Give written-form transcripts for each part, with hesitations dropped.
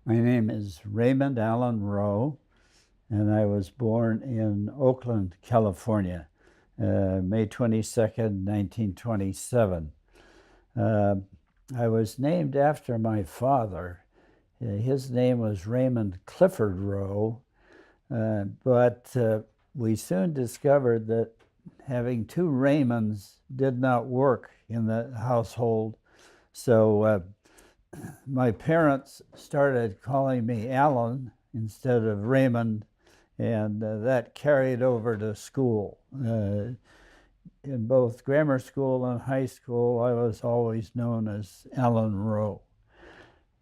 My name is Raymond Allen Rowe, and I was born in Oakland, California, May 22nd, 1927. Uh, I was named after my father. His name was Raymond Clifford Rowe, but we soon discovered that having two Raymonds did not work in the household. So my parents started calling me Alan instead of Raymond, and that carried over to school. In both grammar school and high school, I was always known as Alan Rowe.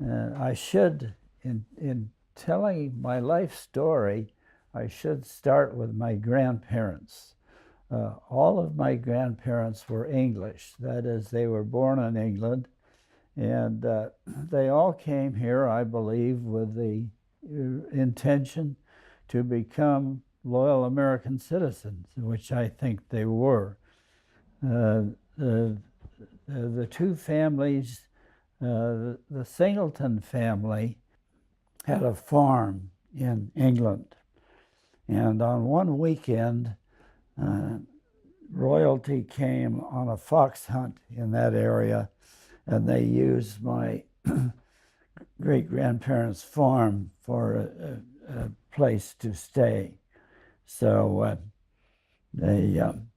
I should, in telling my life story, I should start with my grandparents. All of my grandparents were English. That is, they were born in England, and they all came here, I believe, with the intention to become loyal American citizens, which I think they were. The two families, the Singleton family had a farm in England. And on one weekend, royalty came on a fox hunt in that area, and they used my great-grandparents' farm for a place to stay. So and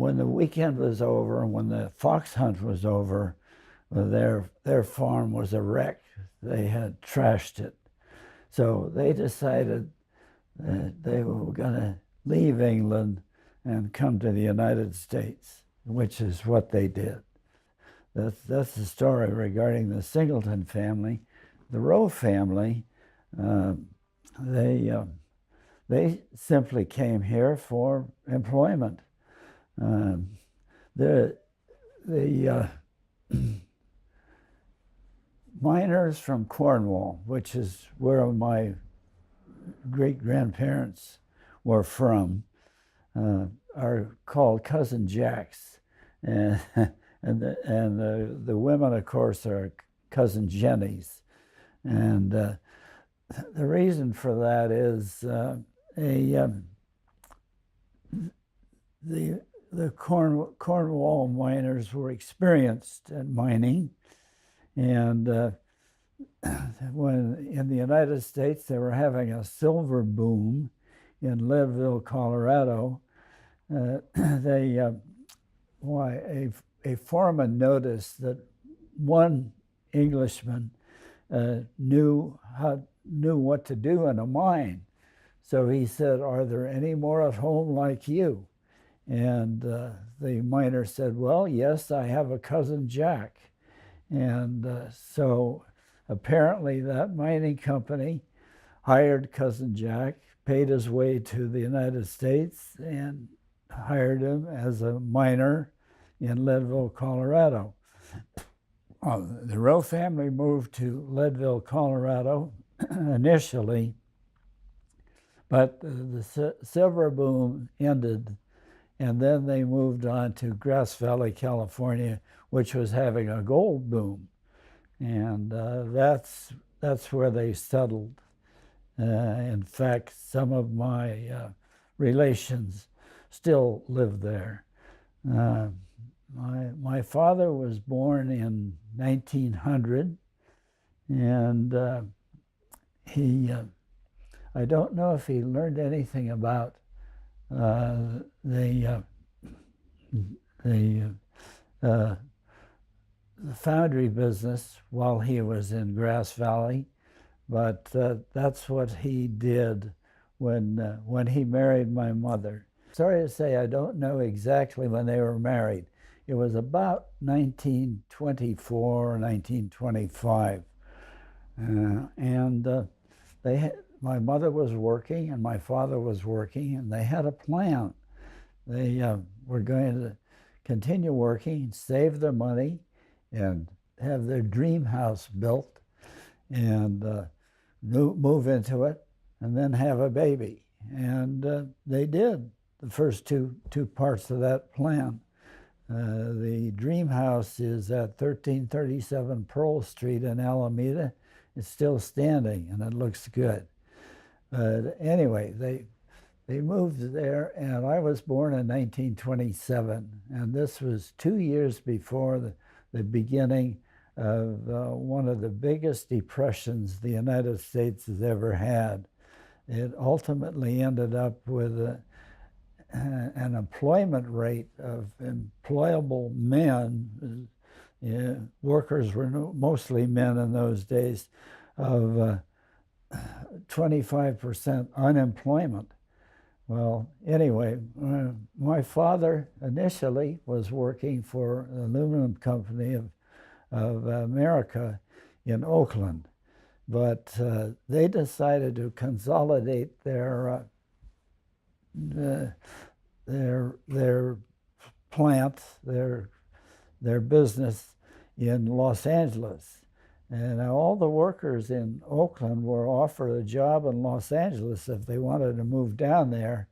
when the weekend was over, and when the fox hunt was over, their farm was a wreck. They had trashed it. So they decided that they were going to leave England and come to the United States, which is what they did. That's the story regarding the Singleton family. The Rowe family, they simply came here for employment. The miners from Cornwall, which is where my great-grandparents were from, are called Cousin Jacks, and the women, of course, are Cousin Jennies. And the reason for that is the Cornwall miners were experienced at mining, and when in the United States they were having a silver boom in Leadville, Colorado, a foreman noticed that one Englishman knew what to do in a mine. So he said, "Are there any more at home like you?" And the miner said, "Well, yes, I have a cousin Jack." And so apparently that mining company hired Cousin Jack, paid his way to the United States, and hired him as a miner in Leadville, Colorado. The Rowe family moved to Leadville, Colorado initially, but the silver boom ended, and then they moved on to Grass Valley, California, which was having a gold boom. And that's where they settled. In fact, some of my relations still live there. My father was born in 1900, and I don't know if he learned anything about the foundry business while he was in Grass Valley, but that's what he did when he married my mother. Sorry to say, I don't know exactly when they were married. It was about 1924 or 1925. My mother was working and my father was working, and they had a plan. They were going to continue working, save their money, and have their dream house built, and move into it, and then have a baby. And they did the first two parts of that plan. The dream house is at 1337 Pearl Street in Alameda, it's still standing and it looks good. But anyway, they moved there, and I was born in 1927, and this was 2 years before the beginning of one of the biggest depressions the United States has ever had. It ultimately ended up with an employment rate of employable men, workers were mostly men in those days, of 25% unemployment. Well, anyway, my father initially was working for the aluminum company of America in Oakland, but they decided to consolidate their plant, their business in Los Angeles. And all the workers in Oakland were offered a job in Los Angeles if they wanted to move down there.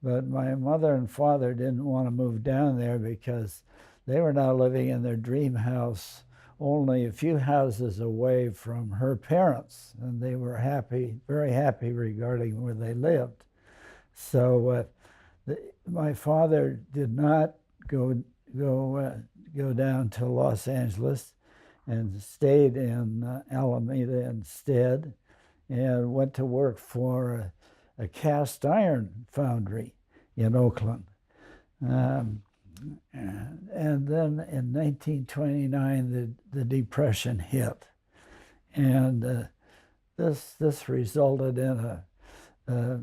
But my mother and father didn't want to move down there because they were now living in their dream house only a few houses away from her parents. And they were happy, very happy regarding where they lived. So my father did not go down to Los Angeles, and stayed in Alameda instead, and went to work for a cast iron foundry in Oakland. And then in 1929, the Depression hit. And this resulted in a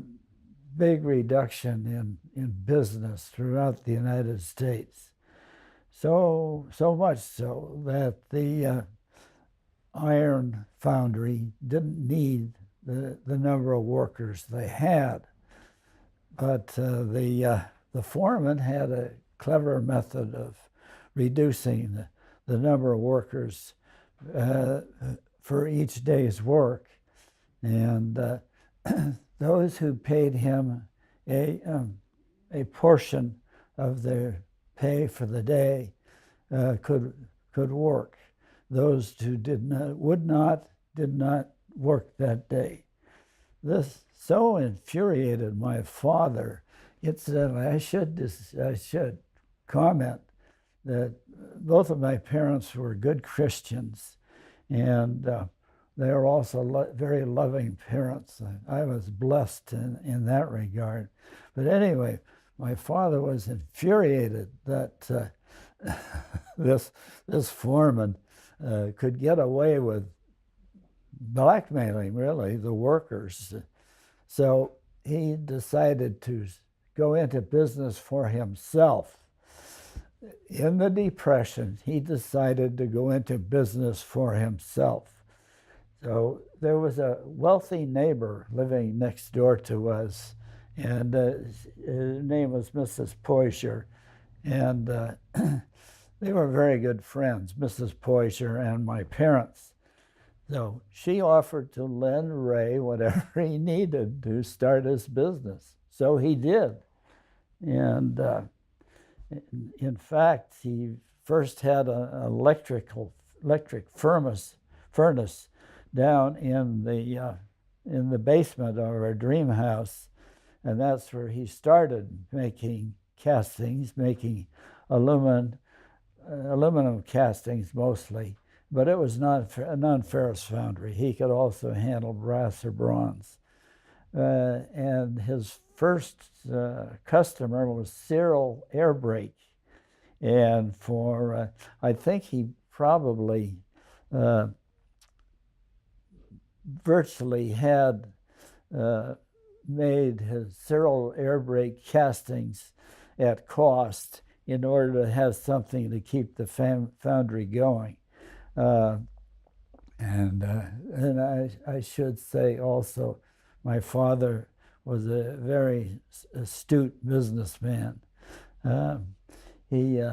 big reduction in business throughout the United States. So much so that the iron foundry didn't need the number of workers they had. But the foreman had a clever method of reducing the number of workers for each day's work. And those who paid him a portion of their pay for the day could work. Those who did not work that day. This so infuriated my father. Incidentally, I should comment that both of my parents were good Christians, and they were also very loving parents. I was blessed in that regard. But anyway, my father was infuriated that this foreman could get away with blackmailing, really, the workers. So he decided to go into business for himself. In the Depression, he decided to go into business for himself. So there was a wealthy neighbor living next door to us, and his name was Mrs. Poischer, and they were very good friends, Mrs. Poischer and my parents. So she offered to lend Ray whatever he needed to start his business. So he did. And in fact, he first had an electric furnace down in the basement of our dream house, and that's where he started making castings, making aluminum castings mostly. But it was not a non-ferrous foundry. He could also handle brass or bronze. And his first customer was Cyril Air Brake. And for, I think he probably virtually had made his Cyril Air Brake castings at cost in order to have something to keep the foundry going. And I should say also, my father was a very astute businessman. He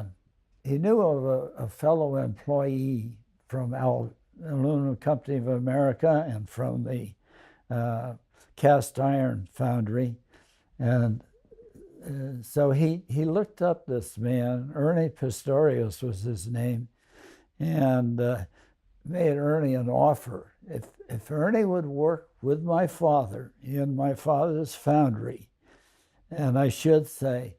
knew of a fellow employee from Aluminum Company of America and from the cast iron foundry, and so he looked up this man. Ernie Pistorius was his name, and made Ernie an offer. if Ernie would work with my father in my father's foundry, and I should say,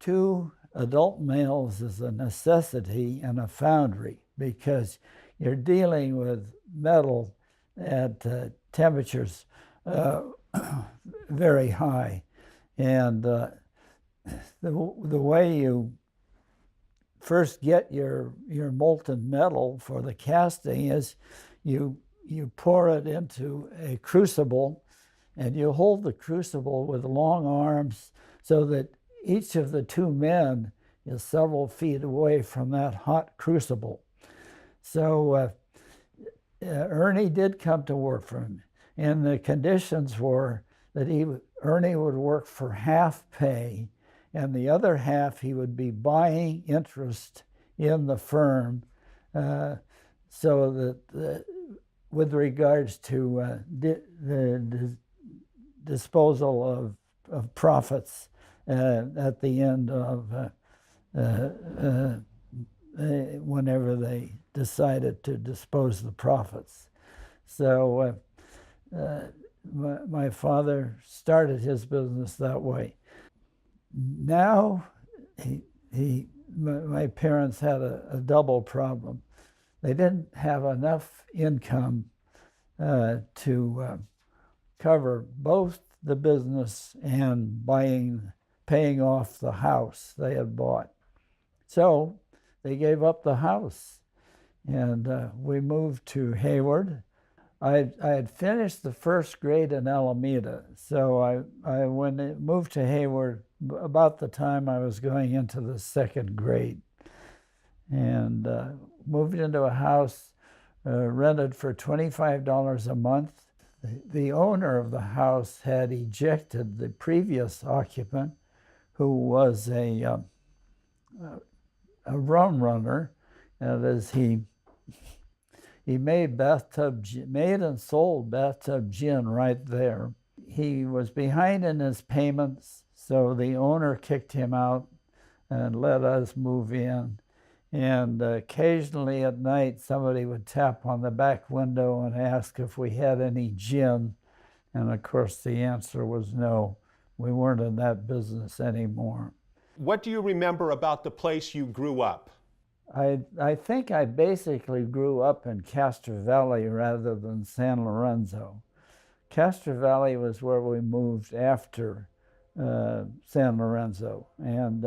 2 adult males is a necessity in a foundry because you're dealing with metal at temperatures very high. And the way you first get your molten metal for the casting is you pour it into a crucible, and you hold the crucible with long arms so that each of the 2 men is several feet away from that hot crucible. So Ernie did come to work for him, and the conditions were that Ernie would work for half pay, and the other half he would be buying interest in the firm, so that with regards to the disposal of profits at the end of whenever they decided to dispose the profits. So my father started his business that way. Now, my parents had a double problem. They didn't have enough income to cover both the business and paying off the house they had bought. So they gave up the house, and we moved to Hayward. I had finished the 1st grade in Alameda, so when I moved to Hayward about the time I was going into the 2nd grade, and moved into a house rented for $25 a month. The owner of the house had ejected the previous occupant, who was a rum runner, and as he made and sold bathtub gin right there. He was behind in his payments, so the owner kicked him out and let us move in. And occasionally at night, somebody would tap on the back window and ask if we had any gin. And of course, the answer was no. We weren't in that business anymore. What do you remember about the place you grew up? I think I basically grew up in Castro Valley rather than San Lorenzo. Castro Valley was where we moved after San Lorenzo. And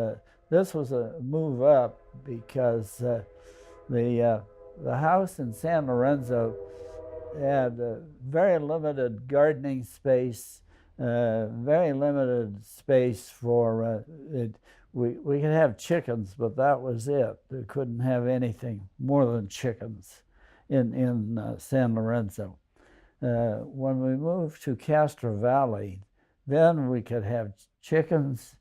this was a move up because the house in San Lorenzo had very limited gardening space, very limited space for it. We could have chickens, but that was it. We couldn't have anything more than chickens in San Lorenzo. When we moved to Castro Valley, then we could have chickens,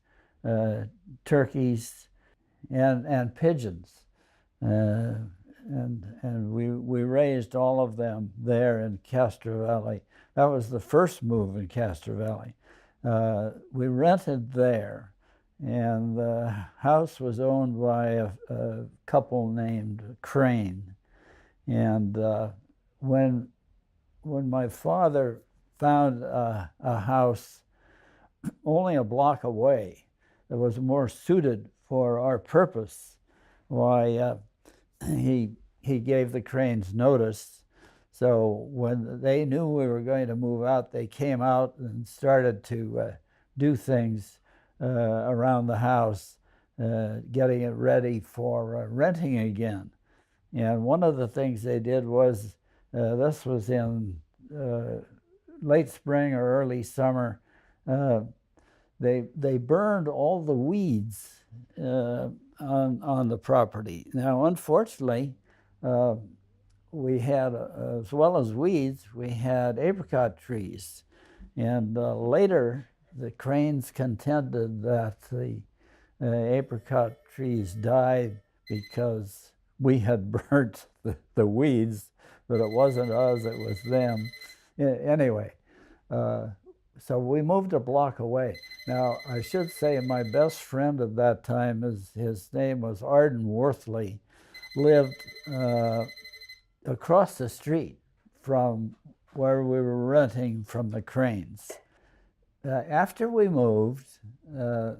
turkeys, and pigeons. And we raised all of them there in Castro Valley. That was the first move in Castro Valley. We rented there. And the house was owned by a couple named Crane. And when my father found a house only a block away that was more suited for our purpose, why he gave the Cranes notice. So when they knew we were going to move out, they came out and started to do things around the house, getting it ready for renting again. And one of the things they did was, this was in late spring or early summer, they burned all the weeds on the property. Now, unfortunately, we had, as well as weeds, we had apricot trees. And later, the Cranes contended that the apricot trees died because we had burnt the weeds, but it wasn't us, it was them. Anyway, so we moved a block away. Now, I should say my best friend at that time, his name was Arden Worthley, lived across the street from where we were renting from the Cranes. After we moved, the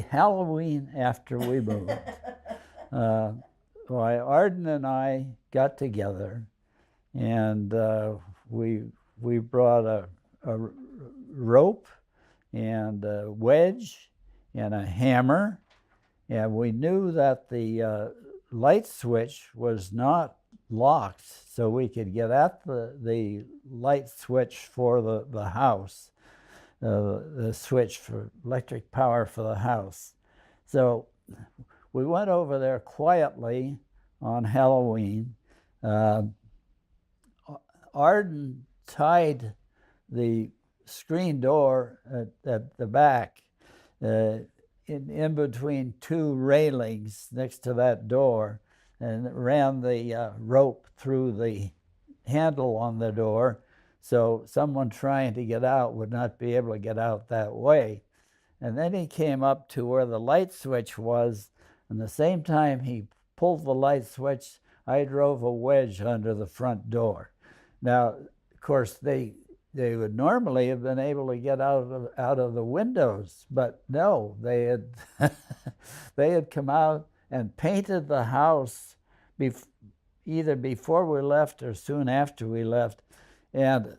Halloween after we moved, Arden and I got together, and we brought a rope and a wedge and a hammer, and we knew that the light switch was not locked, so we could get at the light switch for the house, the switch for electric power for the house. So we went over there quietly on Halloween. Arden tied the screen door at the back in between two railings next to that door, and ran the rope through the handle on the door, so someone trying to get out would not be able to get out that way. And then he came up to where the light switch was, and the same time he pulled the light switch, I drove a wedge under the front door. Now, of course, they would normally have been able to get out of the windows, but no, they had come out and painted the house either before we left or soon after we left, and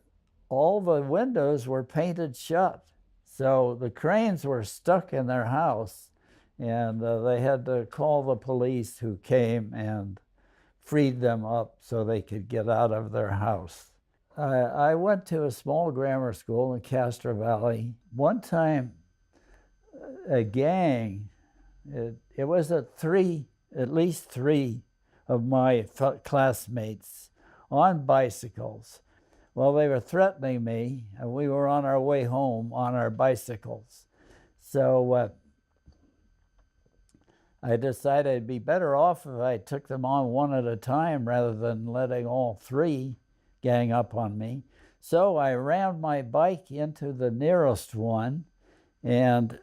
all the windows were painted shut. So the Cranes were stuck in their house, and they had to call the police, who came and freed them up so they could get out of their house. I went to a small grammar school in Castro Valley. One time, a gang, it was at least three of my classmates on bicycles. Well, they were threatening me, and we were on our way home on our bicycles. So I decided it'd be better off if I took them on one at a time rather than letting all three gang up on me. So I rammed my bike into the nearest one, and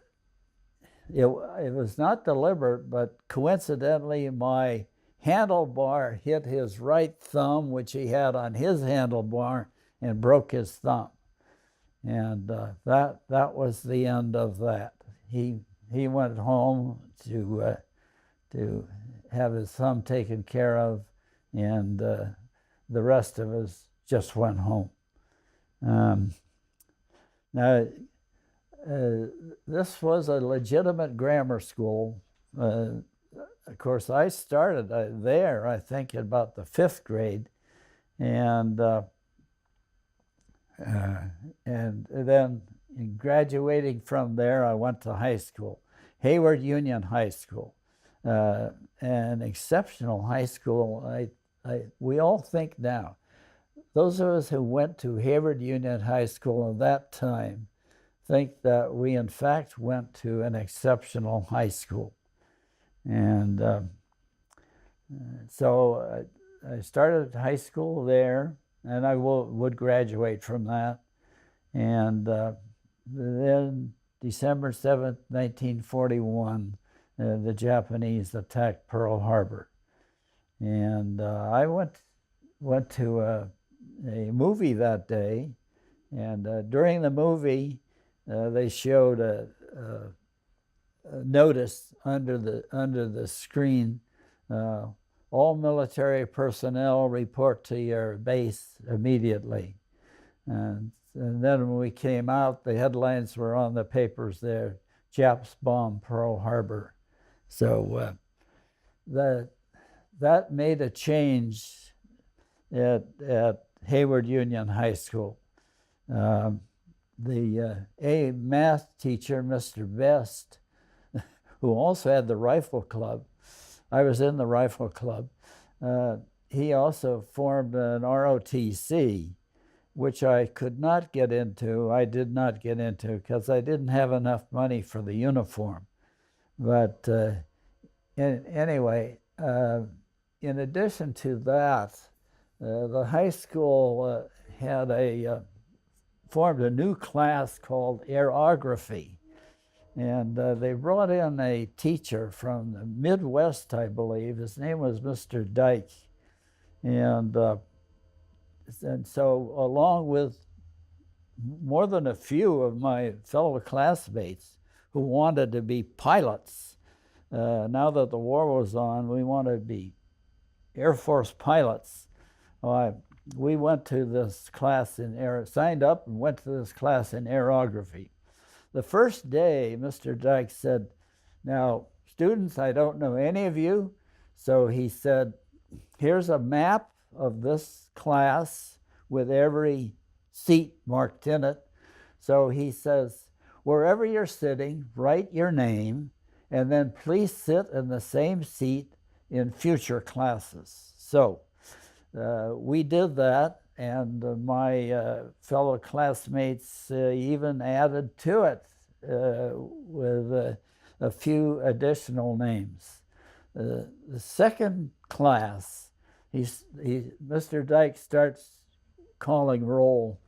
it was not deliberate, but coincidentally my handlebar hit his right thumb, which he had on his handlebar, and broke his thumb. And that was the end of that. He went home to have his thumb taken care of, and the rest of us just went home. Now, this was a legitimate grammar school. Of course, I started there, I think, in about the 5th grade, and then in graduating from there, I went to high school, Hayward Union High School, an exceptional high school. We all think now, those of us who went to Hayward Union High School at that time think that we in fact went to an exceptional high school. And so I started high school there, and I would graduate from that. And then December 7th, 1941, the Japanese attacked Pearl Harbor. And I went to a movie that day, and during the movie, they showed a notice under the screen: all military personnel report to your base immediately. And then when we came out, the headlines were on the papers there: Japs bomb Pearl Harbor. So that made a change at Hayward Union High School. The math teacher, Mr. Best, who also had the rifle club, I was in the rifle club, he also formed an ROTC, which I could not get into. I did not get into because I didn't have enough money for the uniform. But anyway, in addition to that, the high school had formed a new class called aerography. And they brought in a teacher from the Midwest, I believe. His name was Mr. Dyke. And and so along with more than a few of my fellow classmates who wanted to be pilots, now that the war was on, we wanted to be Air Force pilots. We went to this class signed up and went to this class in aerography. The first day, Mr. Dyke said, "Now, students, I don't know any of you." So he said, "Here's a map of this class with every seat marked in it." So he says, "Wherever you're sitting, write your name, and then please sit in the same seat in future classes." So we did that, and my fellow classmates even added to it with a few additional names. The second class, Mr. Dyke starts calling roll,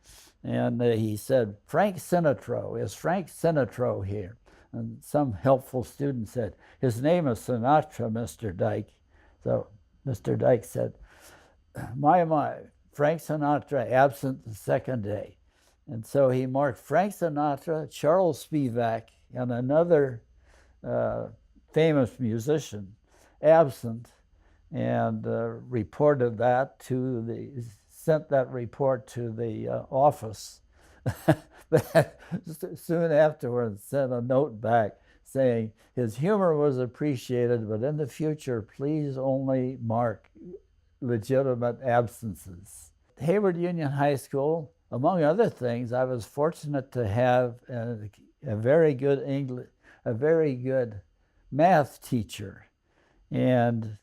and he said, "Frank Sinatro, is Frank Sinatro here?" And some helpful student said, "His name is Sinatra, Mr. Dyke." So Mr. Dyke said, my, Frank Sinatra absent the second day. And so he marked Frank Sinatra, Charles Spivak, and another famous musician absent, and sent that report to the office. But soon afterwards sent a note back saying his humor was appreciated, but in the future, please only mark legitimate absences. Hayward Union High School, among other things, I was fortunate to have a very good math teacher, and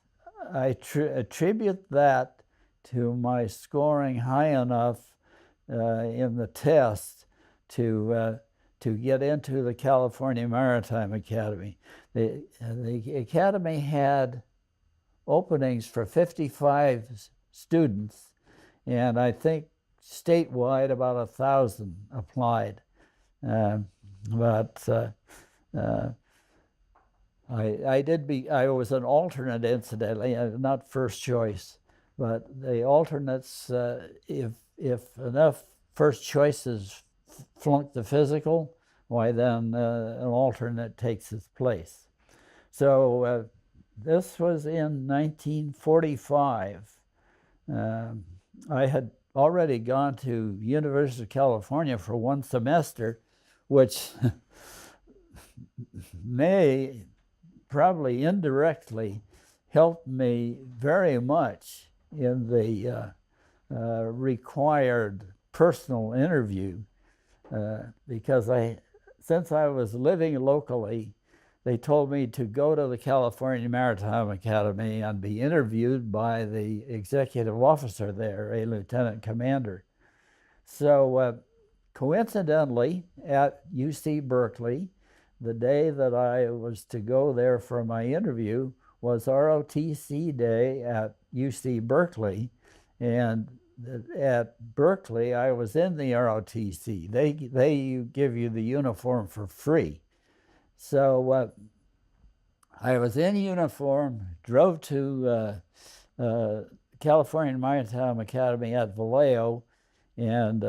I attribute that to my scoring high enough in the test to get into the California Maritime Academy. The Academy had openings for 55 students, and I think statewide about 1,000 applied. I was an alternate, incidentally, not first choice, but the alternates, if enough first choices flunk the physical, why then an alternate takes its place. So this was in 1945. I had already gone to University of California for one semester, which may probably indirectly helped me very much in the required personal interview, because since I was living locally, they told me to go to the California Maritime Academy and be interviewed by the executive officer there, a lieutenant commander. So coincidentally, at UC Berkeley, the day that I was to go there for my interview was ROTC day at UC Berkeley, and at Berkeley I was in the ROTC. They give you the uniform for free. So I was in uniform, drove to California Maritime Academy at Vallejo, and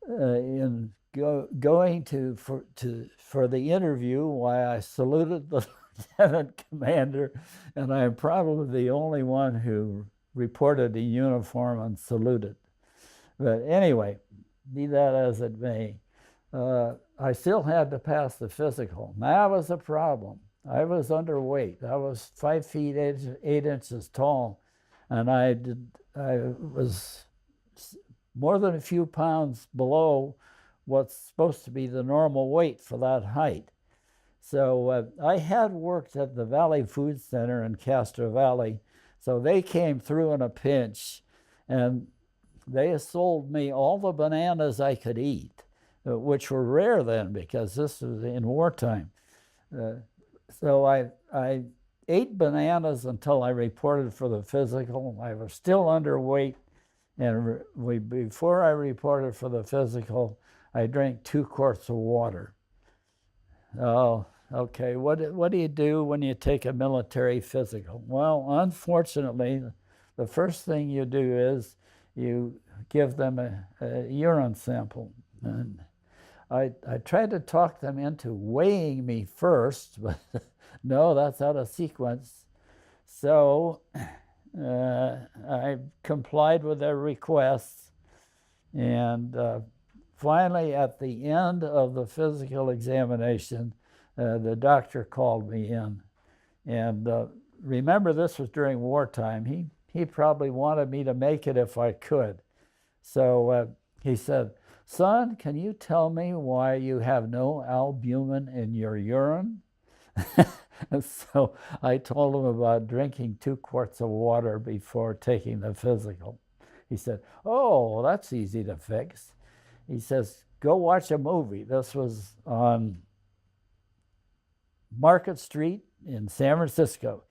in going for the interview, why I saluted the lieutenant commander, and I am probably the only one who reported in uniform and saluted. But anyway, be that as it may, I still had to pass the physical. That was a problem. I was underweight. I was 5 feet 8 inches tall, and I was more than a few pounds below what's supposed to be the normal weight for that height. So I had worked at the Valley Food Center in Castro Valley, so they came through in a pinch, and they sold me all the bananas I could eat, which were rare then because this was in wartime. So I ate bananas until I reported for the physical. I was still underweight, and before I reported for the physical, I drank 2 quarts of water. Oh, okay. What do you do when you take a military physical? Well, unfortunately, the first thing you do is you give them a urine sample. And I tried to talk them into weighing me first, but no, that's out of sequence. So I complied with their requests, and finally, at the end of the physical examination, the doctor called me in. And remember, this was during wartime. He probably wanted me to make it if I could. So he said, "Son, can you tell me why you have no albumin in your urine?" And so I told him about drinking 2 quarts of water before taking the physical. He said, "Oh, that's easy to fix." He says, "Go watch a movie." This was on Market Street in San Francisco.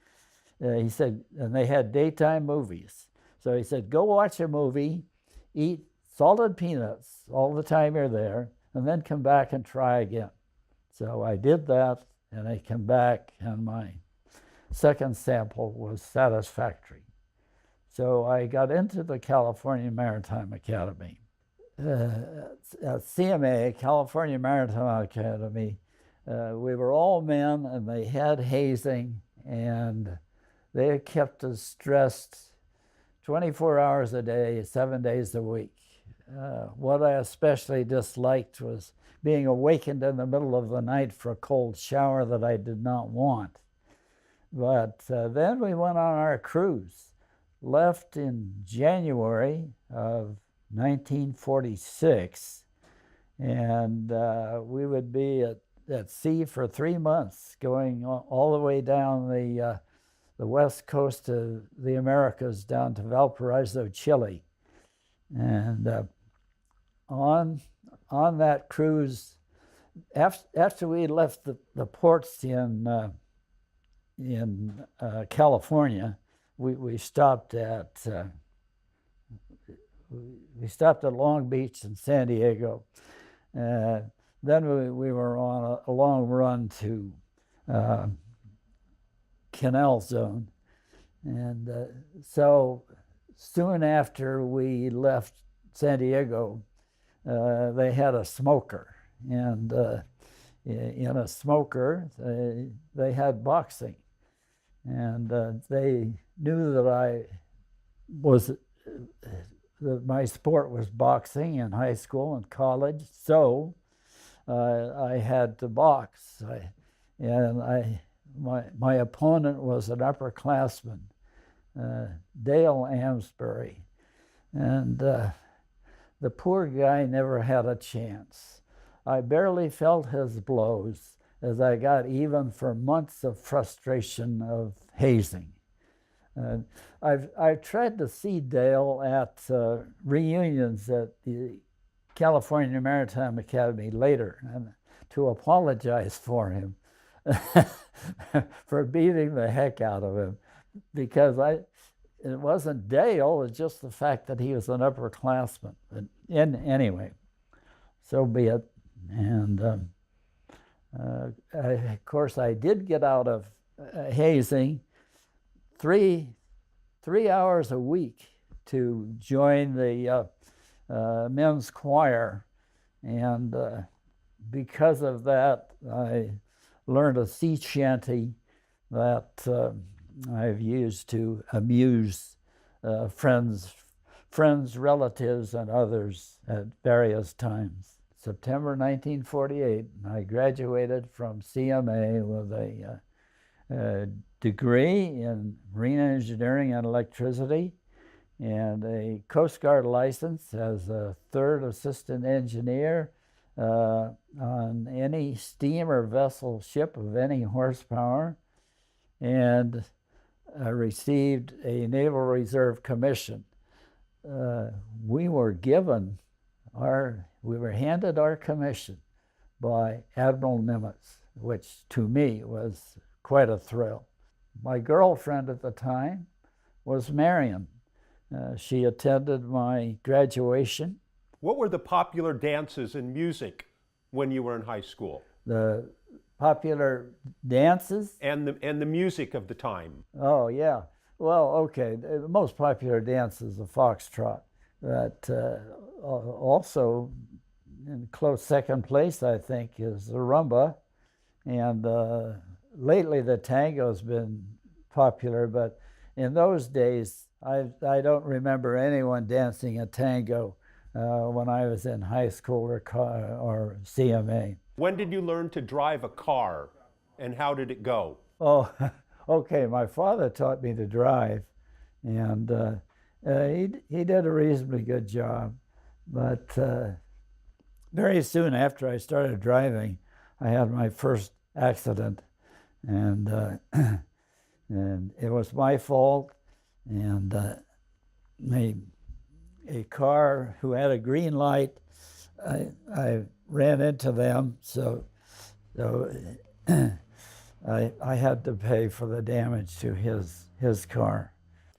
He said, and they had daytime movies. So he said, "Go watch a movie, eat salted peanuts all the time you're there, and then come back and try again." So I did that, and I came back, and my second sample was satisfactory. So I got into the California Maritime Academy. At CMA, California Maritime Academy, we were all men, and they had hazing, and they kept us stressed 24 hours a day, 7 days a week. What I especially disliked was being awakened in the middle of the night for a cold shower that I did not want. But then we went on our cruise, left in January of 1946, and we would be at sea for 3 months, going all the way down the west coast of the Americas down to Valparaiso, Chile. And on that cruise, after we left the ports in California, we stopped at Long Beach and San Diego. Then we were on a long run to Canal Zone. And so soon after we left San Diego, they had a smoker. And in a smoker, they had boxing. And they knew that that my sport was boxing in high school and college, so I had to box. My opponent was an upperclassman, Dale Amsbury, and the poor guy never had a chance. I barely felt his blows as I got even for months of frustration of hazing. I've tried to see Dale at reunions at the California Maritime Academy later, and to apologize for him for beating the heck out of him, because it wasn't Dale, it's just the fact that he was an upperclassman. Anyway, so be it. And of course, I did get out of hazing 3 hours a week to join the men's choir, and because of that, I learned a sea shanty that I've used to amuse friends, relatives, and others at various times. September 1948, I graduated from CMA with a degree in marine engineering and electricity, and a Coast Guard license as a third assistant engineer on any steam or vessel ship of any horsepower, and I received a Naval Reserve commission. We were handed our commission by Admiral Nimitz, which to me was quite a thrill. My girlfriend at the time was Marion. She attended my graduation. What were the popular dances and music when you were in high school? The popular dances? And the music of the time. Oh, yeah. Well, okay. The most popular dance is the foxtrot. But also in close second place, I think, is the rumba. And lately the tango's been popular, but in those days, I don't remember anyone dancing a tango when I was in high school or CMA. When did you learn to drive a car, and how did it go? Oh, okay. My father taught me to drive, and he did a reasonably good job. But very soon after I started driving, I had my first accident, and and it was my fault. And a car who had a green light, I ran into them, so I had to pay for the damage to his car.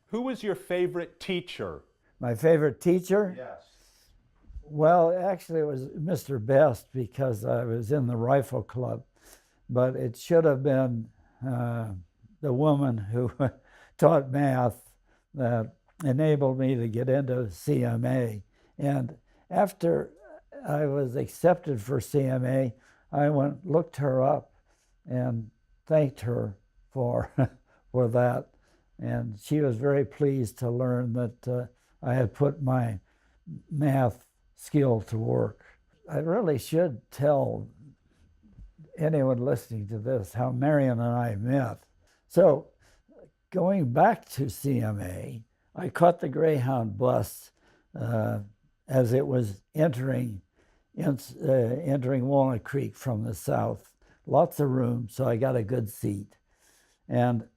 Who was your favorite teacher? My favorite teacher? Yes. Well, actually, it was Mr. Best because I was in the rifle club, but it should have been the woman who taught math that enabled me to get into CMA. And after I was accepted for CMA, I looked her up and thanked her for for that. And she was very pleased to learn that I had put my math skill to work. I really should tell anyone listening to this how Marion and I met. So going back to CMA, I caught the Greyhound bus as it was entering Walnut Creek from the south. Lots of room, so I got a good seat. And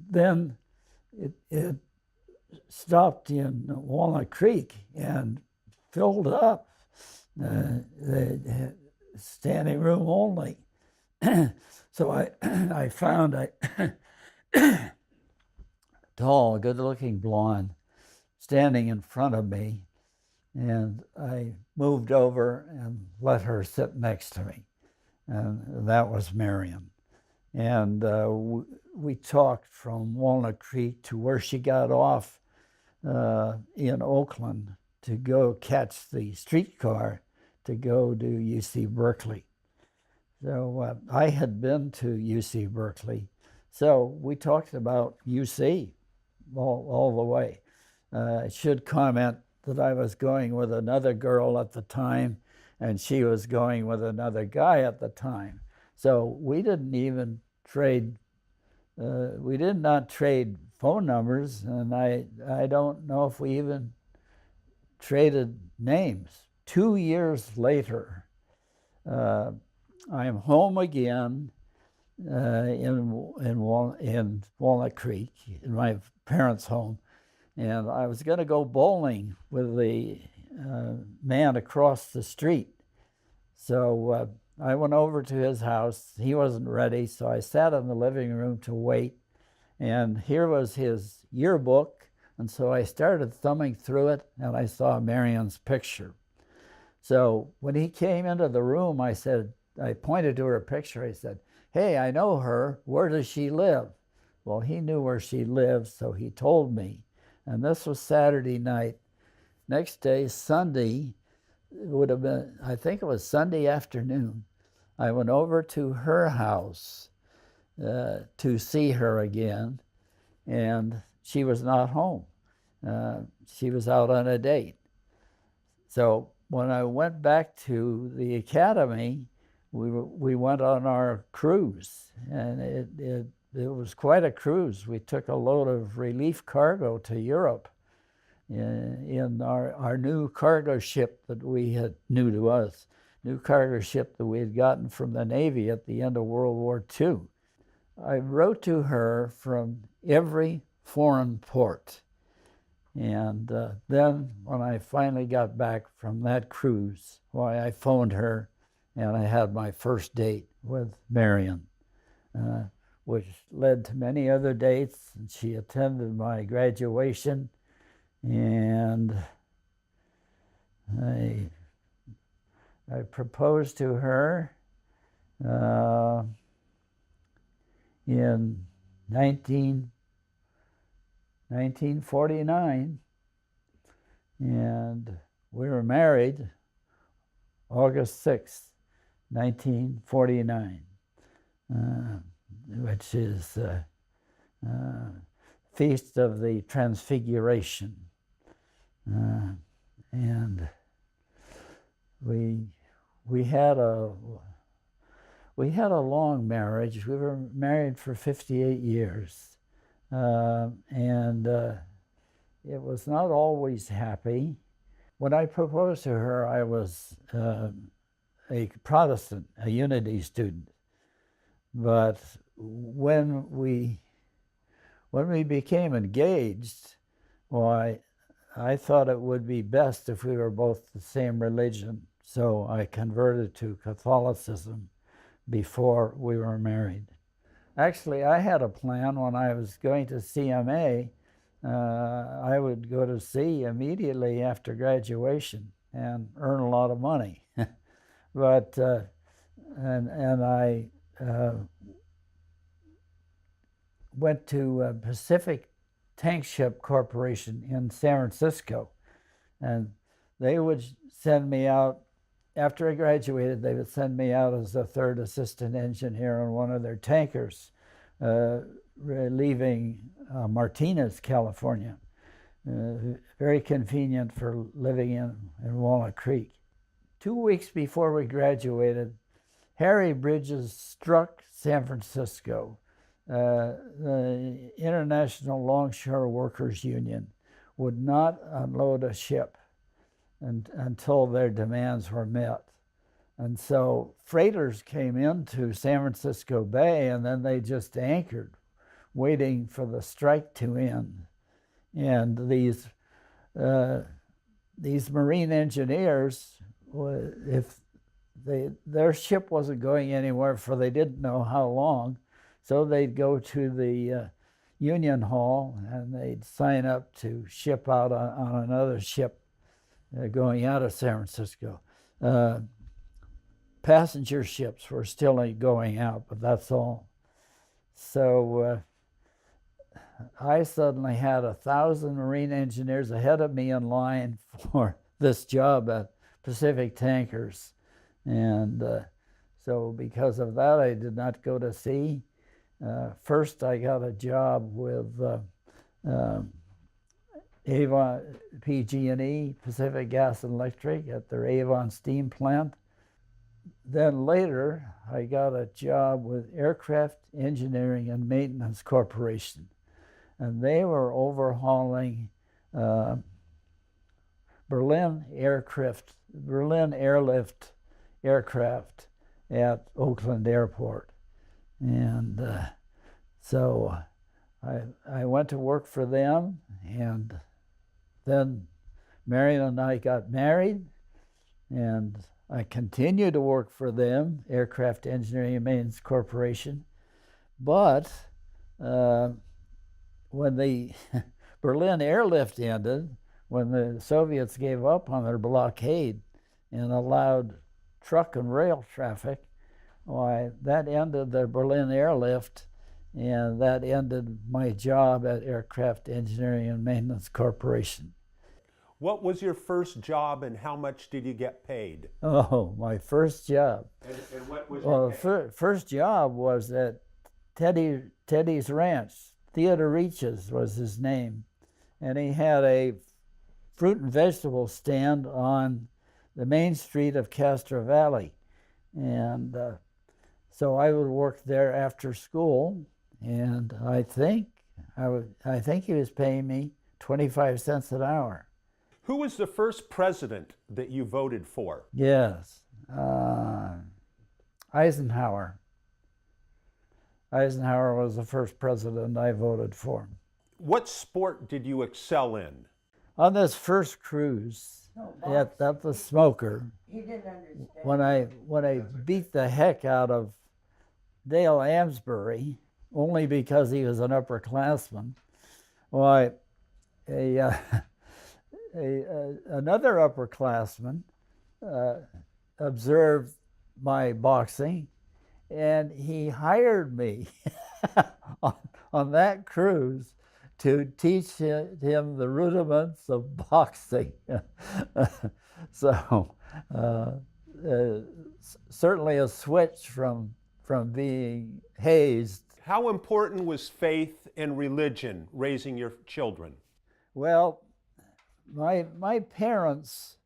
then it stopped in Walnut Creek and filled up, the standing room only. So I found a tall, good-looking blonde standing in front of me, and I moved over and let her sit next to me, and that was Marion. And we talked from Walnut Creek to where she got off in Oakland to go catch the streetcar to go to UC Berkeley. So I had been to UC Berkeley, so we talked about UC all the way. I should comment that I was going with another girl at the time, and she was going with another guy at the time. So we didn't even trade, we did not trade phone numbers, and I don't know if we even traded names. 2 years later, I'm home again in Walnut Creek, in my parents' home, and I was going to go bowling with the man across the street. So I went over to his house. He wasn't ready, so I sat in the living room to wait, and here was his yearbook, and so I started thumbing through it, and I saw Marion's picture. So when he came into the room, I pointed to her picture. I said, "Hey, I know her. Where does she live?" Well, he knew where she lived, so he told me. And this was Saturday night. Next day, Sunday, it would have been, I think it was Sunday afternoon, I went over to her house to see her again, and she was not home. She was out on a date. So when I went back to the academy, we went on our cruise, and it was quite a cruise. We took a load of relief cargo to Europe in our new cargo ship that we had, new to us, new cargo ship that we had gotten from the Navy at the end of World War II. I wrote to her from every foreign port. And then when I finally got back from that cruise, why, I phoned her, and I had my first date with Marion, which led to many other dates. And she attended my graduation, and I proposed to her in 1949, And we were married August 6th, 1949, which is Feast of the Transfiguration. And we had a long marriage. We were married for 58 years, and it was not always happy. When I proposed to her, I was a Protestant, a Unity student. But when we became engaged, why, I thought it would be best if we were both the same religion. So I converted to Catholicism before we were married. Actually, I had a plan when I was going to CMA. I would go to sea immediately after graduation and earn a lot of money. But and I went to Pacific Tank Ship Corporation in San Francisco, and they would send me out. After I graduated, they would send me out as a third assistant engineer on one of their tankers, leaving Martinez, California. Very convenient for living in Walnut Creek. 2 weeks before we graduated, Harry Bridges struck San Francisco. The International Longshore Workers Union would not unload a ship until their demands were met. And so freighters came into San Francisco Bay, and then they just anchored, waiting for the strike to end. And these marine engineers, if their ship wasn't going anywhere, for they didn't know how long, so they'd go to the Union Hall and they'd sign up to ship out on another ship going out of San Francisco. Passenger ships were still going out, but that's all. So I suddenly had 1,000 marine engineers ahead of me in line for this job at Pacific Tankers. And so because of that, I did not go to sea. First, I got a job with Avon, PG&E, Pacific Gas and Electric, at their Avon steam plant. Then later, I got a job with Aircraft Engineering and Maintenance Corporation, and they were overhauling Berlin airlift aircraft at Oakland Airport. And so I went to work for them, and then Marion and I got married, and I continued to work for them, Aircraft Engineering and Maintenance Corporation. But when the Berlin airlift ended, when the Soviets gave up on their blockade and allowed truck and rail traffic, why, that ended the Berlin airlift, and that ended my job at Aircraft Engineering and Maintenance Corporation. What was your first job, and how much did you get paid? Oh, my first job. And what was Well, your pay? first job was at Teddy's Ranch. Theodore Reaches was his name, and he had a fruit and vegetable stand on the main street of Castro Valley. And so I would work there after school, and I think he was paying me 25 cents an hour. Who was the first president that you voted for? Yes, Eisenhower. Eisenhower was the first president I voted for. What sport did you excel in? On this first cruise at the Smoker, He didn't understand. when I beat the heck out of Dale Amsbury, only because he was an upperclassman, why, another upperclassman observed my boxing, and he hired me on that cruise to teach him the rudiments of boxing. So certainly a switch from being hazed. How important was faith and religion raising your children? Well, my parents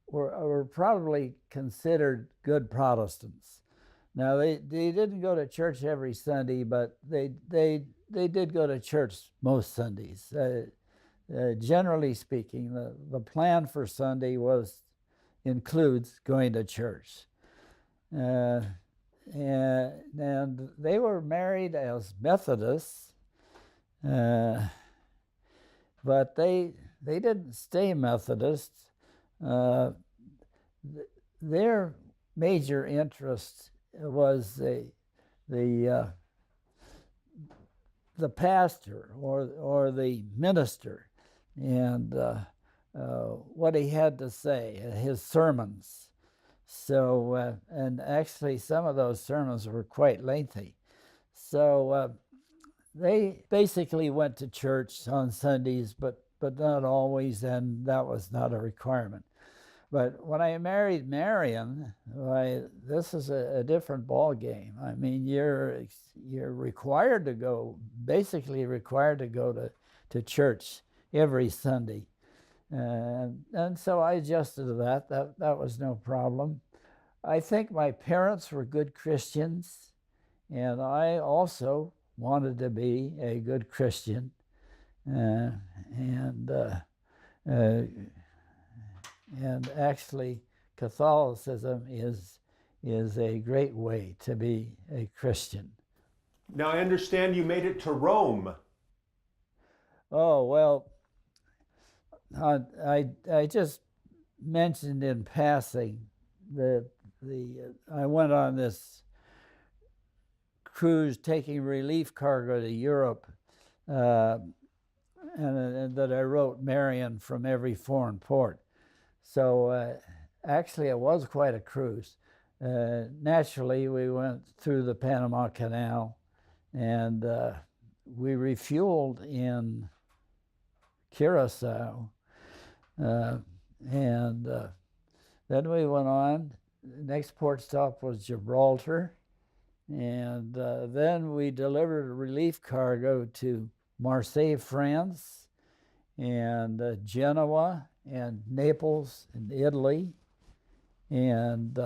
were probably considered good Protestants. Now they didn't go to church every Sunday, but they did go to church most Sundays. Generally speaking, the plan for Sunday includes going to church. And they were married as Methodists, but they didn't stay Methodists. Their major interest was the pastor or the minister, and what he had to say, his sermons. So, and actually some of those sermons were quite lengthy. So they basically went to church on Sundays, but not always, and that was not a requirement. But when I married Marion, this is a different ball game. I mean, you're required to go, basically required to go to church every Sunday. And so I adjusted to that. That was no problem. I think my parents were good Christians, and I also wanted to be a good Christian. And actually, Catholicism is a great way to be a Christian. Now, I understand you made it to Rome. Oh, well, I just mentioned in passing that I went on this cruise taking relief cargo to Europe, and that I wrote Marion from every foreign port. So actually it was quite a cruise. Naturally, we went through the Panama Canal, and we refueled in Curacao, and then we went on. The next port stop was Gibraltar, and then we delivered a relief cargo to Marseille, France, and Genoa, and Naples in Italy, and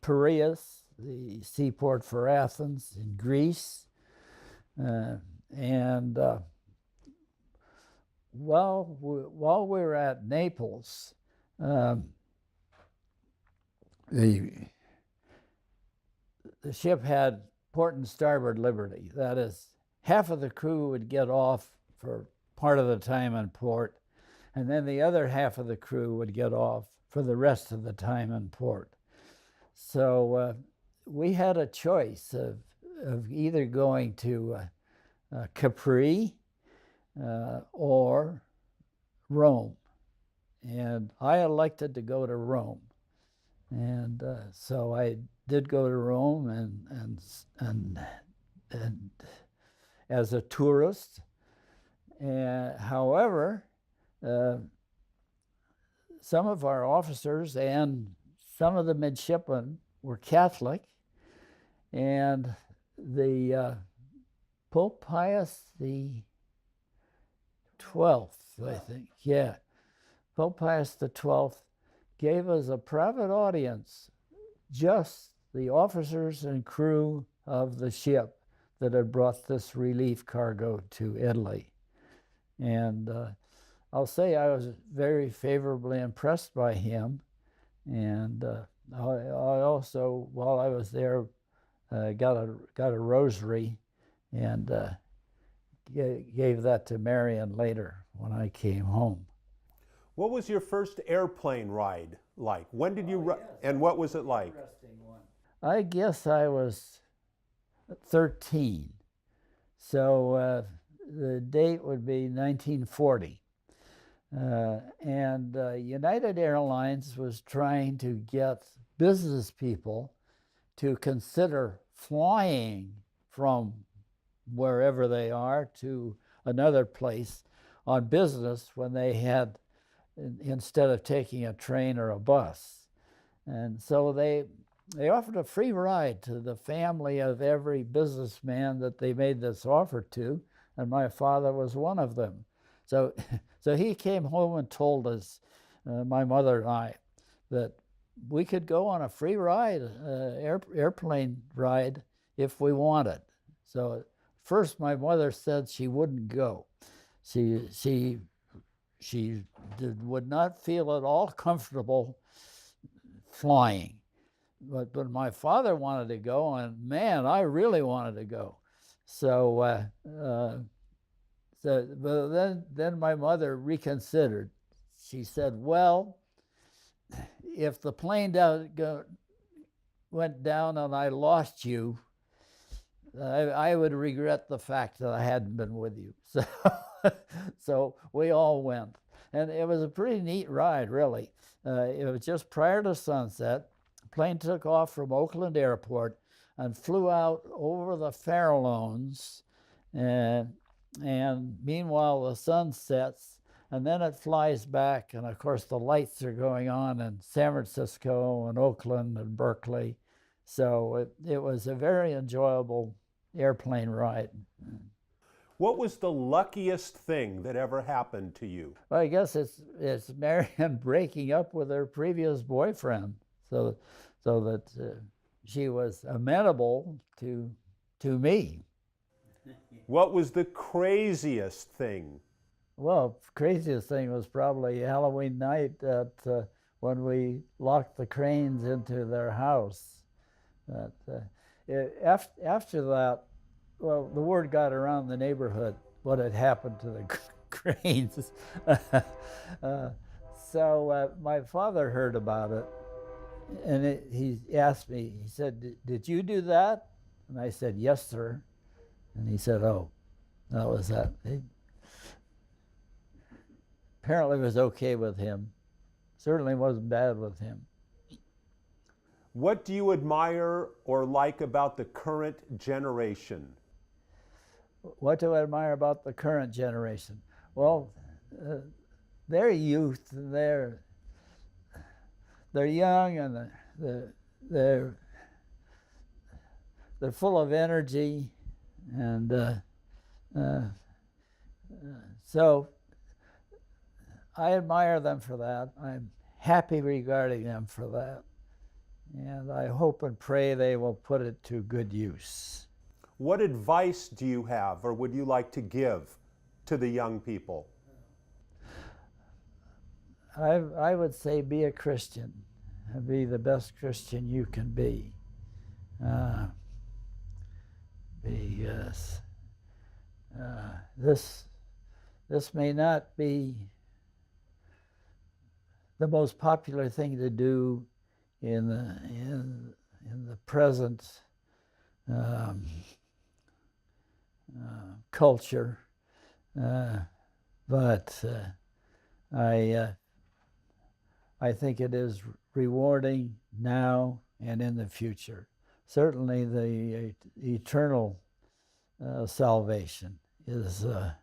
Piraeus, the seaport for Athens in Greece. And while we were at Naples, the ship had port and starboard liberty. That is, half of the crew would get off for part of the time in port, and then the other half of the crew would get off for the rest of the time in port. So we had a choice of either going to Capri or Rome, and I elected to go to Rome. And so I did go to Rome, and as a tourist. However, some of our officers and some of the midshipmen were Catholic, and the Pope Pius the 12th, I think, yeah, Pope Pius the 12th gave us a private audience, just the officers and crew of the ship that had brought this relief cargo to Italy. And I'll say I was very favorably impressed by him. And I also, while I was there, got a rosary and gave that to Marion later when I came home. What was your first airplane ride like? When did you and what was it like? Interesting one. I guess I was 13. So the date would be 1940. And United Airlines was trying to get business people to consider flying from wherever they are to another place on business when they had, instead of taking a train or a bus. And so they offered a free ride to the family of every businessman that they made this offer to, and my father was one of them. So, so he came home and told us, my mother and I, that we could go on a free ride, airplane ride, if we wanted. So first my mother said she wouldn't go. She would not feel at all comfortable flying. But my father wanted to go, and man, I really wanted to go. So, but then my mother reconsidered. She said, well, if the plane went down and I lost you, I would regret the fact that I hadn't been with you. So, so we all went. And it was a pretty neat ride, really. It was just prior to sunset. The plane took off from Oakland Airport and flew out over the Farallones. And meanwhile, the sun sets, and then it flies back. And of course, the lights are going on in San Francisco and Oakland and Berkeley. So it was a very enjoyable airplane ride. What was the luckiest thing that ever happened to you? Well, I guess it's Marian breaking up with her previous boyfriend, so that she was amenable to me. What was the craziest thing? Well, craziest thing was probably Halloween night when we locked the Cranes into their house. After that, well, the word got around the neighborhood what had happened to the Cranes. So my father heard about it, and he asked me, he said, did you do that? And I said, yes, sir. And he said, oh, that was that. Apparently it was okay with him. Certainly wasn't bad with him. What do you admire or like about the current generation? What do I admire about the current generation? Well, their youth, they're young, and they're full of energy, and so I admire them for that. I'm happy regarding them for that, and I hope and pray they will put it to good use. What advice do you have or would you like to give to the young people? I would say be a Christian. Be the best Christian you can be. Because this may not be the most popular thing to do in the present culture, but I think it is rewarding now and in the future. Certainly the eternal salvation is a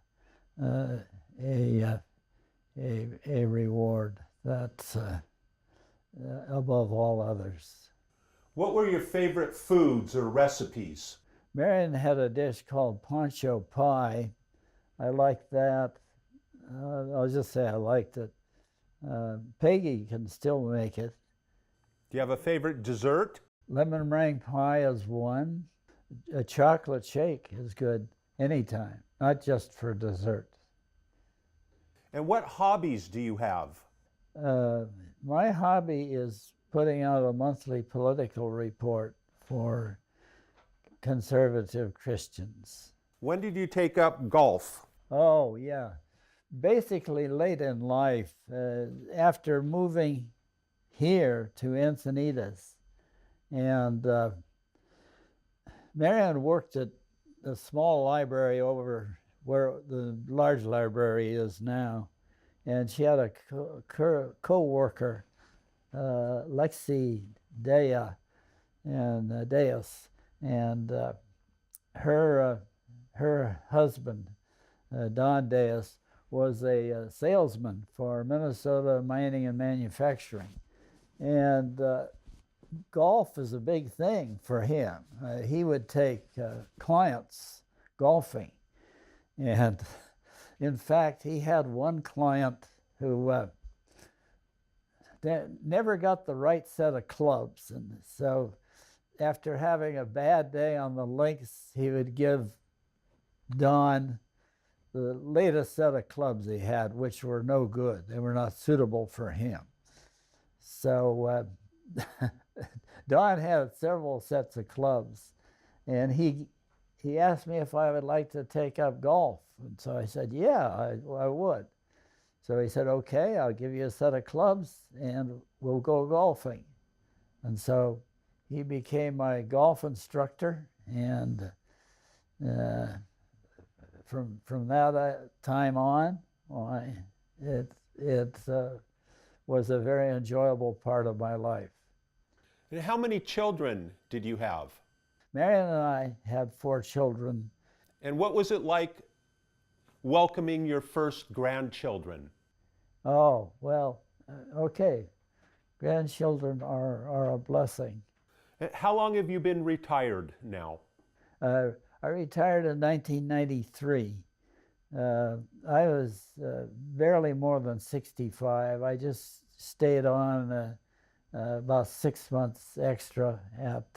reward that's above all others. What were your favorite foods or recipes? Marian had a dish called poncho pie. I liked that. I'll just say I liked it. Peggy can still make it. Do you have a favorite dessert? Lemon meringue pie is one. A chocolate shake is good anytime, not just for dessert. And what hobbies do you have? My hobby is putting out a monthly political report for conservative Christians. When did you take up golf? Oh, yeah. Basically late in life, after moving here to Encinitas. And Marian worked at a small library over where the large library is now. And she had a co-worker, Lexi Deas, and her husband Don Deas, was a salesman for Minnesota Mining and Manufacturing. And golf is a big thing for him. He would take clients golfing. And in fact, he had one client who never got the right set of clubs. And so after having a bad day on the links, he would give Don the latest set of clubs he had, which were no good. They were not suitable for him. So Don had several sets of clubs, and he asked me if I would like to take up golf. And so I said, yeah, I would. So he said, okay, I'll give you a set of clubs and we'll go golfing. And so he became my golf instructor, and from that time on, it was a very enjoyable part of my life. And how many children did you have? Marion and I had 4 children. And what was it like welcoming your first grandchildren? Oh, well, okay. Grandchildren are a blessing. How long have you been retired now? I retired in 1993. I was barely more than 65. I just stayed on about 6 months extra at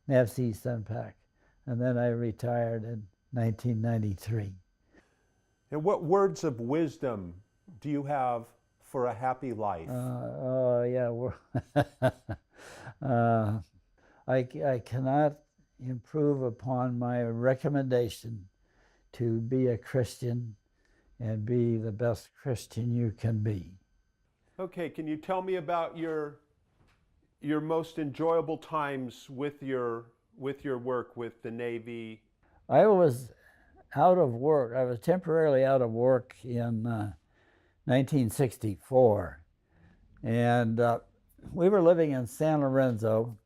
NAVSE Senpak, and then I retired in 1993. And what words of wisdom do you have for a happy life? Oh, yeah. I cannot improve upon my recommendation to be a Christian and be the best Christian you can be. Okay, can you tell me about your most enjoyable times with your work with the Navy? I was out of work. I was temporarily out of work in 1964, and we were living in San Lorenzo,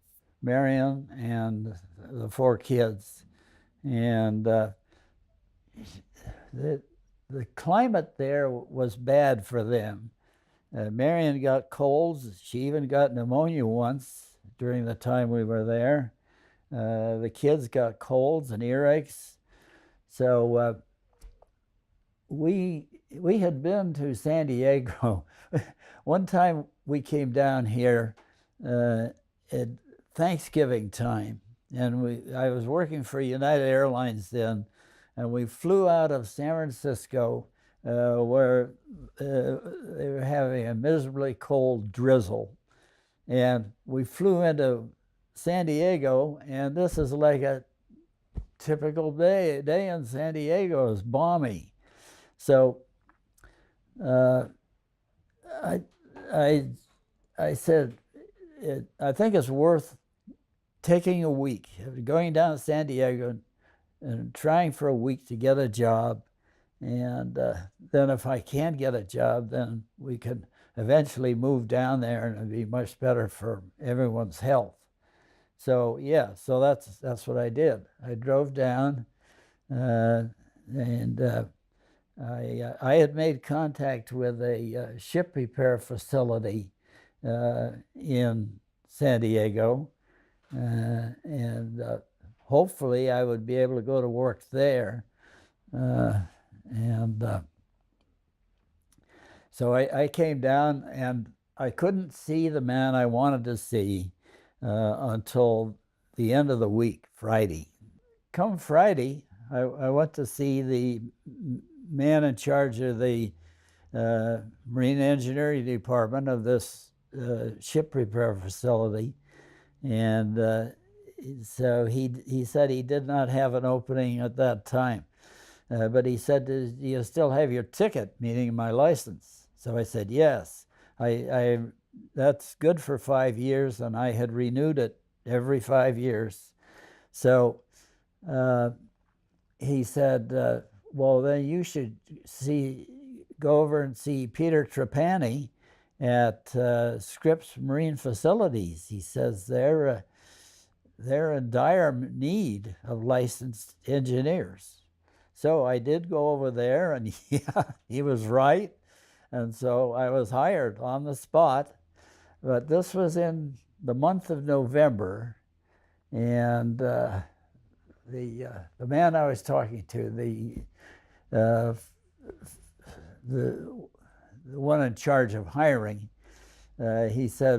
Marion and the 4 kids, and the climate there was bad for them. Marion got colds. She even got pneumonia once during the time we were there. The kids got colds and earaches. So we had been to San Diego. One time we came down here at Thanksgiving time, and I was working for United Airlines then, and we flew out of San Francisco where they were having a miserably cold drizzle, and we flew into San Diego, and this is like a typical day in San Diego. Is balmy. So I said, I think it's worth taking a week, going down to San Diego and trying for a week to get a job. And then if I can't get a job, then we could eventually move down there, and it'd be much better for everyone's health. So yeah, so that's what I did. I drove down, and I had made contact with a ship repair facility in San Diego, and hopefully I would be able to go to work there. So I came down, and I couldn't see the man I wanted to see until the end of the week, Friday. Come Friday, I went to see the man in charge of the Marine Engineering Department of this ship repair facility, and so he said he did not have an opening at that time. But he said, do you still have your ticket, meaning my license? So I said, yes. That's good for 5 years, and I had renewed it every 5 years. So he said, well, then you should go over and see Peter Trapani at Scripps Marine Facilities. He says they're in dire need of licensed engineers. So I did go over there, and yeah, he was right. And so I was hired on the spot. But this was in the month of November, and the man I was talking to, uh, the one in charge of hiring, he said,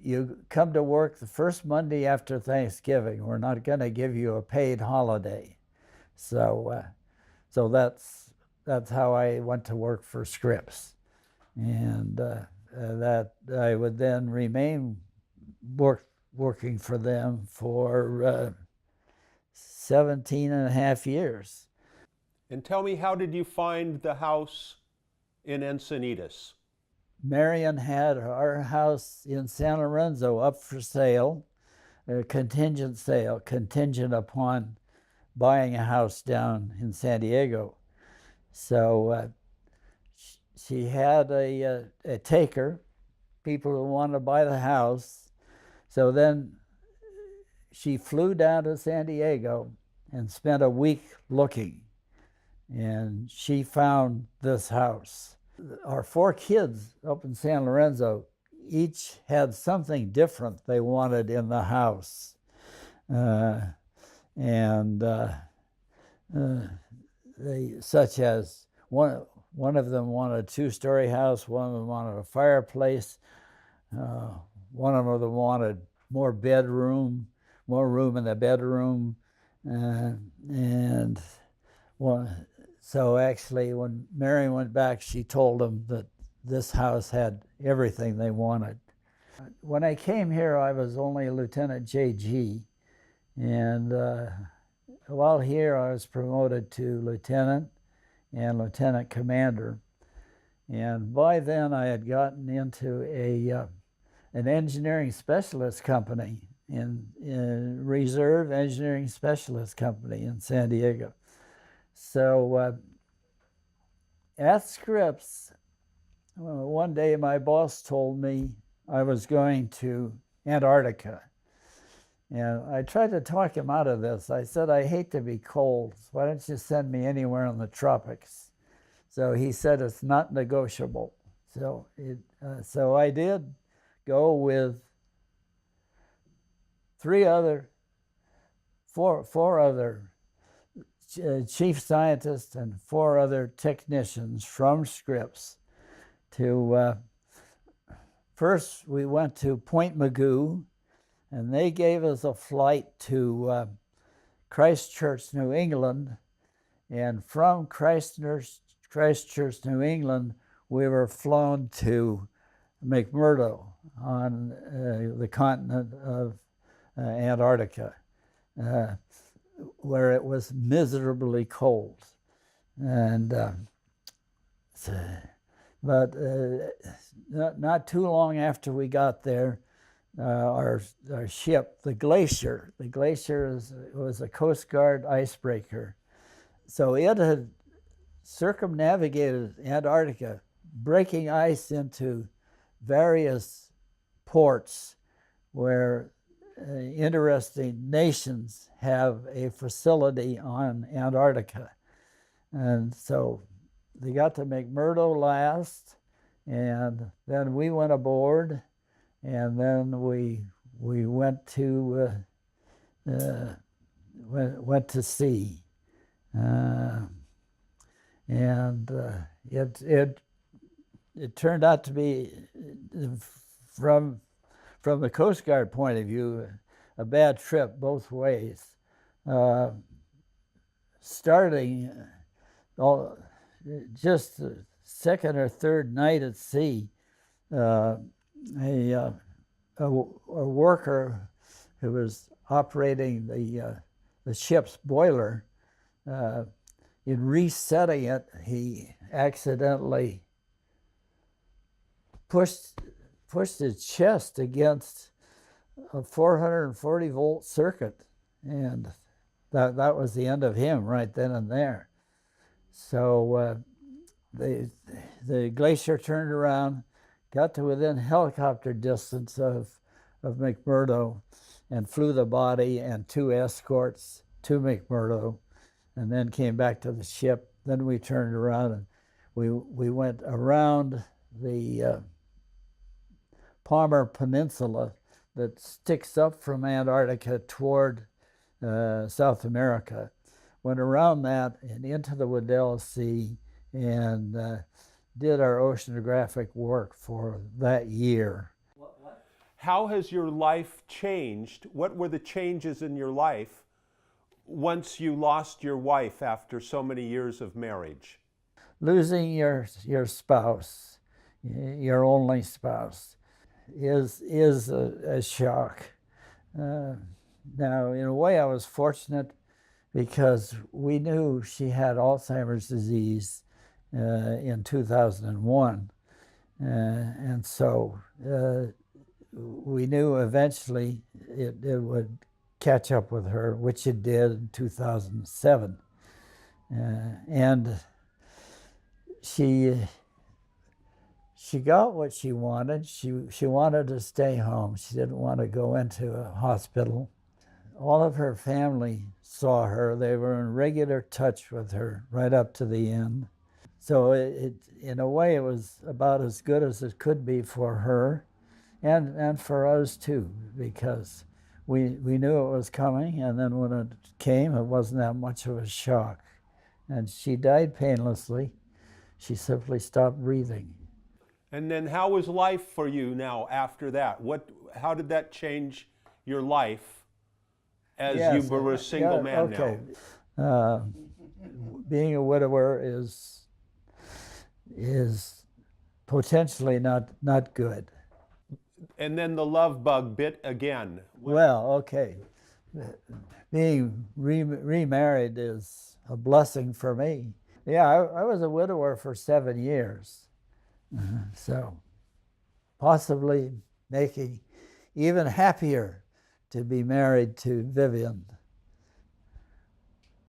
"You come to work the first Monday after Thanksgiving. We're not going to give you a paid holiday." So that's how I went to work for Scripps, and that I would then remain working for them for 17 and a half years. And tell me, how did you find the house in Encinitas? Marion had our house in San Lorenzo up for sale, a contingent sale, contingent upon buying a house down in San Diego. So she had a taker, people who wanted to buy the house. So then she flew down to San Diego and spent a week looking, and she found this house. Our 4 kids up in San Lorenzo each had something different they wanted in the house. Such as one of them wanted a 2-story house, one of them wanted a fireplace, one of them wanted more room in the bedroom, and so actually when Mary went back, she told them that this house had everything they wanted. When I came here, I was only a Lieutenant JG, and while here I was promoted to Lieutenant and Lieutenant Commander, and by then I had gotten into an engineering specialist company in Reserve Engineering Specialist Company in San Diego. So at Scripps, one day my boss told me I was going to Antarctica. And I tried to talk him out of this. I said, "I hate to be cold. Why don't you send me anywhere in the tropics?" So he said, "It's not negotiable." So I did go with four other chief scientists and 4 other technicians from Scripps to, first we went to Point Mugu, and they gave us a flight to Christchurch, New England, and from Christchurch, New England, we were flown to McMurdo on the continent of Antarctica, where it was miserably cold. And but not too long after we got there, our ship, the Glacier was a Coast Guard icebreaker. So it had circumnavigated Antarctica, breaking ice into various ports where interesting nations have a facility on Antarctica. And so they got to McMurdo last, and then we went aboard, and then we went to sea, and it turned out to be, from the Coast Guard point of view, a bad trip both ways. Starting just the 2nd or 3rd night at sea, a worker who was operating the ship's boiler, in resetting it, he accidentally pushed his chest against a 440 volt circuit, and that was the end of him right then and there. So the Glacier turned around, got to within helicopter distance of McMurdo, and flew the body and 2 escorts to McMurdo, and then came back to the ship. Then we turned around and we went around the Palmer Peninsula that sticks up from Antarctica toward South America. Went around that and into the Weddell Sea and did our oceanographic work for that year. How has your life changed? What were the changes in your life once you lost your wife after so many years of marriage? Losing your spouse, your only spouse, is a shock. Now, in a way, I was fortunate because we knew she had Alzheimer's disease in 2001, and so we knew eventually it would catch up with her, which it did in 2007, and she got what she wanted. She wanted to stay home. She didn't want to go into a hospital. All of her family saw her. They were in regular touch with her right up to the end. So in a way, it was about as good as it could be for her and for us too, because we knew it was coming, and then when it came, it wasn't that much of a shock. And she died painlessly. She simply stopped breathing. And then how was life for you now after that? How did that change your life as you were a single man now? Being a widower is potentially not good. And then the love bug bit again. Well, okay. Being remarried is a blessing for me. Yeah, I was a widower for 7 years. So possibly making even happier to be married to Vivian.